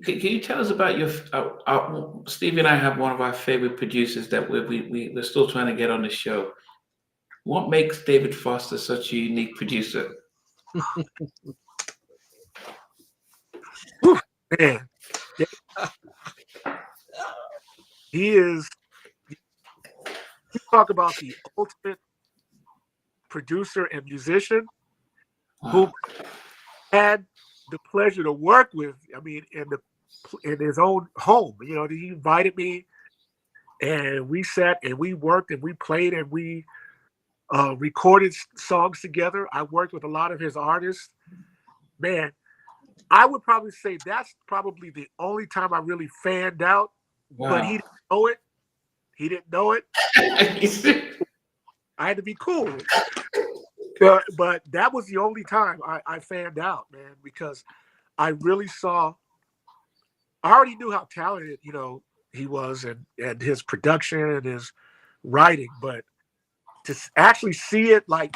Can you tell us about your? Stevie and I have one of our favorite producers that we're still trying to get on the show. What makes David Foster such a unique producer? Whew, man, he is. You talk about the ultimate producer and musician who Wow. had the pleasure to work with. I mean, in his own home. You know, he invited me, and we sat and we worked and we played and we recorded songs together. I worked with a lot of his artists. Man, I would probably say that's probably the only time I really fanned out, but he Wow. didn't know it. He didn't know it. I had to be cool. But that was the only time I fanned out, man, because I really saw, I already knew how talented, he was and his production and his writing, but to actually see it like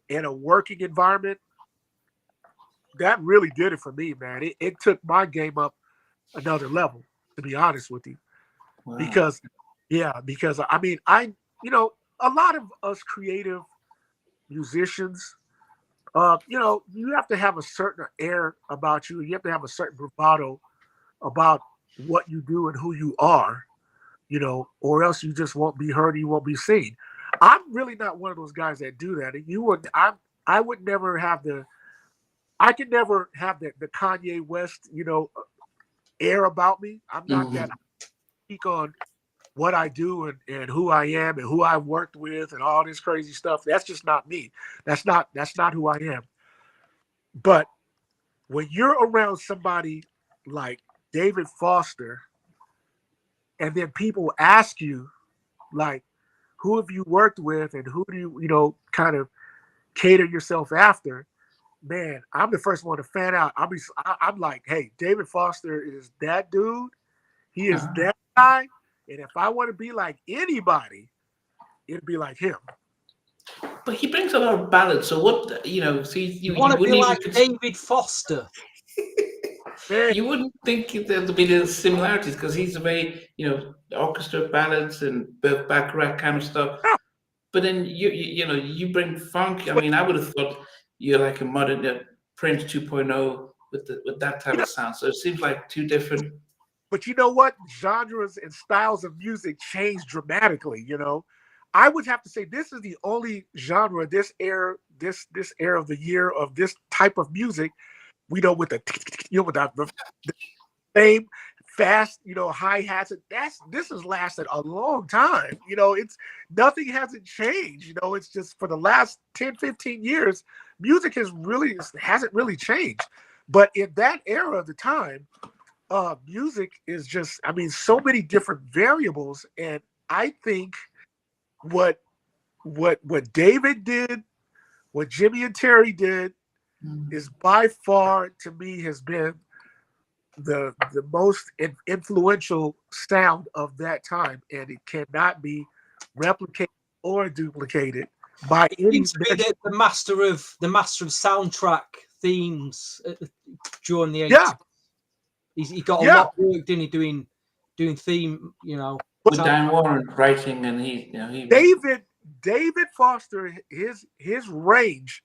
in a working environment, that really did it for me, man. It took my game up another level, to be honest with you. Wow. Because, because I mean, a lot of us creative musicians, you have to have a certain air about you. You have to have a certain bravado about what you do and who you are, or else you just won't be heard. You won't be seen. I'm really not one of those guys that do that. I would never have I could never have the Kanye West, air about me. I'm not that. Mhm. I speak on what I do and who I am and who I've worked with and all this crazy stuff. That's just not me. That's not who I am. But when you're around somebody like David Foster, and then people ask you, like, who have you worked with and who do you, kind of cater yourself after? Man, I'm the first one to fan out. I'm like, hey, David Foster is that dude. He is Ah. that guy. And if I want to be like anybody, it'd be like him. But he brings a lot of ballads. So what so You you want to be wouldn't even like David Foster. Man, you wouldn't think there'd be the similarities because he's a very orchestra ballads and Baccarat kind of stuff. no, But then you bring funk. I mean, I would have thought you're like a modern Prince 2.0 with that type you know, of sound. So it seems like two different. but you know what? Genres and styles of music change dramatically. I would have to say this is the only genre this era of the year of this type of music. We know with with the same fast, hi hats. This has lasted a long time. It's nothing hasn't changed. It's just for the last 10, 15 years, music hasn't really changed. But in that era of the time, music is just, I mean, so many different variables. And I think what what David did, what Jimmy and Terry did, is by far to me has been the most influential sound of that time, and it cannot be replicated or duplicated by any Seems to be measure. the master of soundtrack themes during the 80s. Yeah, He got a yeah. lot of work, didn't he, doing theme, With sound. Dan Warren writing, and he was David Foster, his range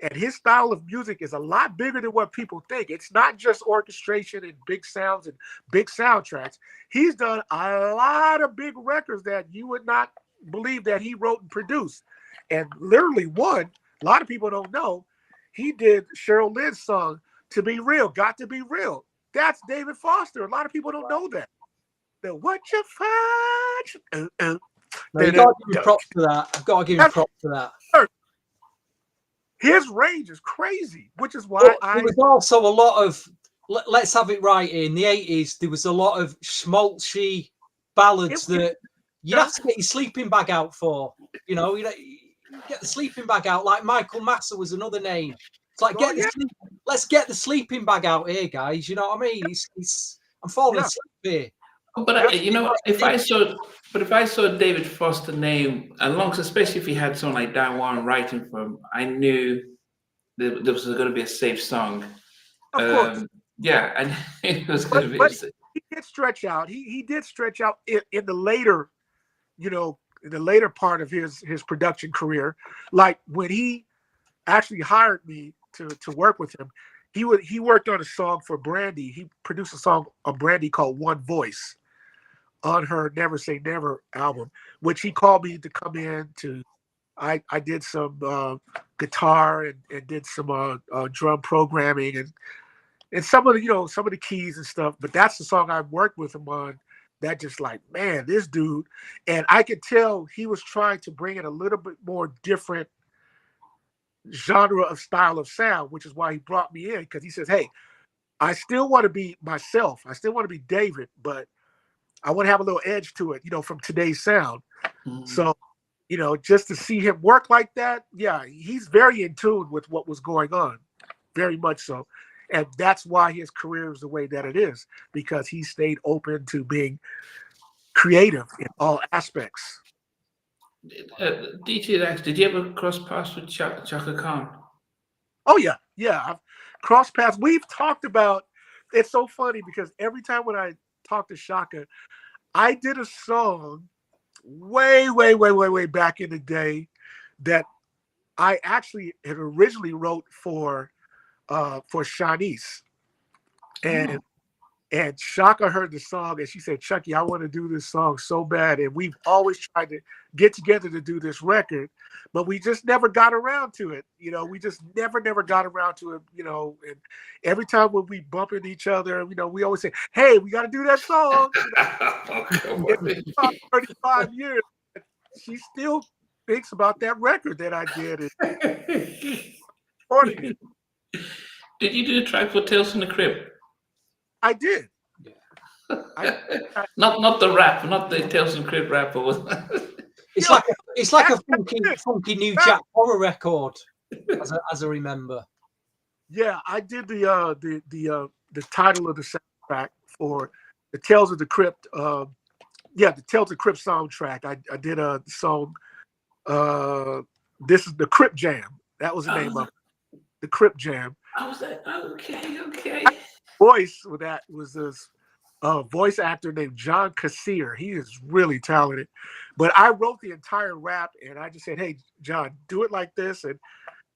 and his style of music is a lot bigger than what people think. It's not just orchestration and big sounds and big soundtracks. He's done a lot of big records that you would not believe that he wrote and produced. And literally one, a lot of people don't know, he did Cheryl Lynn's song, To Be Real, Got to Be Real. That's David Foster. A lot of people don't know that. The what you find. No, you got to give him props for that. I've got to give him props for that. His range is crazy, which is why There was also a lot of, let's have it right, in the 80s, there was a lot of schmaltzy ballads that you'd have to get your sleeping bag out for. You get the sleeping bag out. Like Michael Massa was another name. It's like, let's get the sleeping bag out here, guys. You know what I mean? I'm falling asleep here. But if I saw David Foster name, especially if he had someone like Dan Warren writing for him, I knew there was going to be a safe song. Of course. Yeah, and it was going to But be. he did stretch out. He did stretch out in the later, in the later part of his production career. Like when he actually hired me to work with him, he worked on a song for Brandy. He produced a song of Brandy called One Voice on her Never Say Never album, which he called me to come in to. I did some guitar and did some drum programming and some of the keys and stuff. But that's the song I worked with him on. That just like, man, this dude, and I could tell he was trying to bring in a little bit more different genre of style of sound, which is why he brought me in, because he says, hey, I still want to be myself. I still want to be David, but I want to have a little edge to it, from today's sound. Mm. So, just to see him work like that, yeah, he's very in tune with what was going on, very much so. And that's why his career is the way that it is, because he stayed open to being creative in all aspects. DJ Dax, did you ever cross paths with Chaka Khan? Oh, yeah. I've crossed paths. We've talked about, it's so funny because every time when I talk to Chaka, I did a song way back in the day that I actually had originally wrote for Shanice. And Chaka heard the song and she said, Chuckii, I want to do this song so bad. And we've always tried to get together to do this record, but we just never got around to it. We just never got around to it, and every time when we bump into each other, we always say, hey, we got to do that song. It's about 35 years. She still thinks about that record that I did. Did you do a track for Tales from the Crypt? I did. Not the rap, not the Tales from the Crypt rap. It's like a funky new Jack horror record, as I remember. Yeah, I did the title of the soundtrack for the Tales of the Crypt. The Tales of the Crypt soundtrack. I did a song. This is the Crypt Jam. That was the name of it. The Crypt Jam. I was like, okay. Voice with that was this voice actor named John Kassir. He is really talented. But I wrote the entire rap and I just said, hey, John, do it like this. And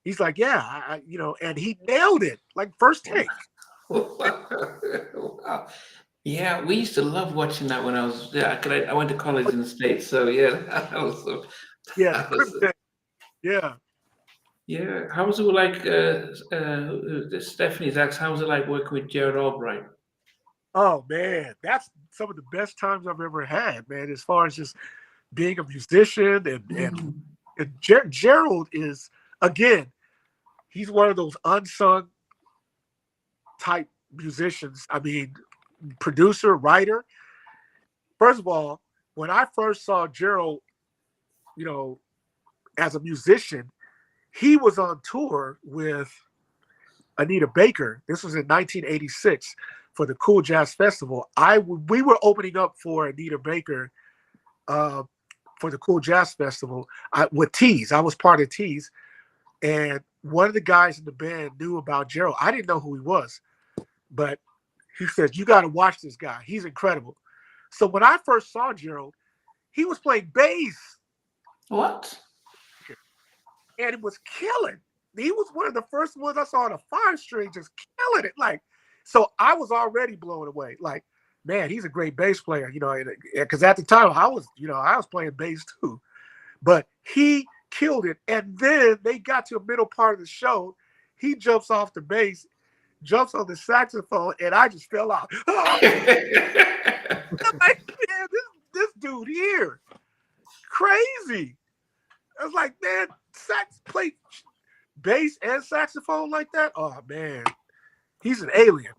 he's like, yeah, and he nailed it like first take. Wow. Yeah, we used to love watching that when I was I went to college in the States. So yeah, that was so. Yeah. Yeah. How was it like? Stephanie's asked, how was it like working with Gerald Albright? Oh man, that's some of the best times I've ever had, man. As far as just being a musician and Gerald is, again, he's one of those unsung type musicians. I mean, producer, writer. First of all, when I first saw Gerald, as a musician, he was on tour with Anita Baker. This was in 1986 for the Cool Jazz Festival. We were opening up for Anita Baker for the Cool Jazz Festival with Tease. I was part of Tease, and one of the guys in the band knew about Gerald. I didn't know who he was, but he said, you got to watch this guy. He's incredible. So when I first saw Gerald, he was playing bass. What? And it was killing. He was one of the first ones I saw on a 5-string just killing it. Like, so I was already blown away. Like, man, he's a great bass player, because at the time I was playing bass too. But he killed it. And then they got to a middle part of the show. He jumps off the bass, jumps on the saxophone, and I just fell out. I'm like, man, this dude here, crazy. I was like, man, play bass and saxophone like that? Oh man, he's an alien.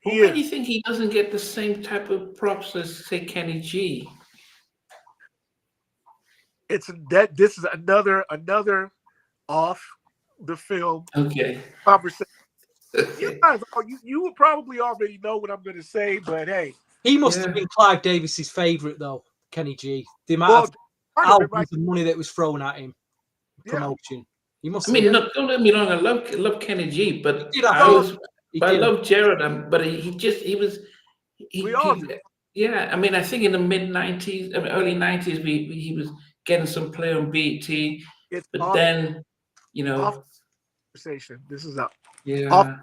Why do you think he doesn't get the same type of props as, say, Kenny G? This is another off the film conversation. You will probably already know what I'm going to say, but hey, he must have been Clive Davis's favorite though, Kenny G. The amount of albums and money that was thrown at him, promotion. He must. Don't let me wrong. I love Kenny G, but But I love Gerald, but he was. We all do. Yeah, I mean, I think in the mid '90s, early '90s, he was getting some play on BET, It's but off, then, you know, off conversation. This is up. Yeah.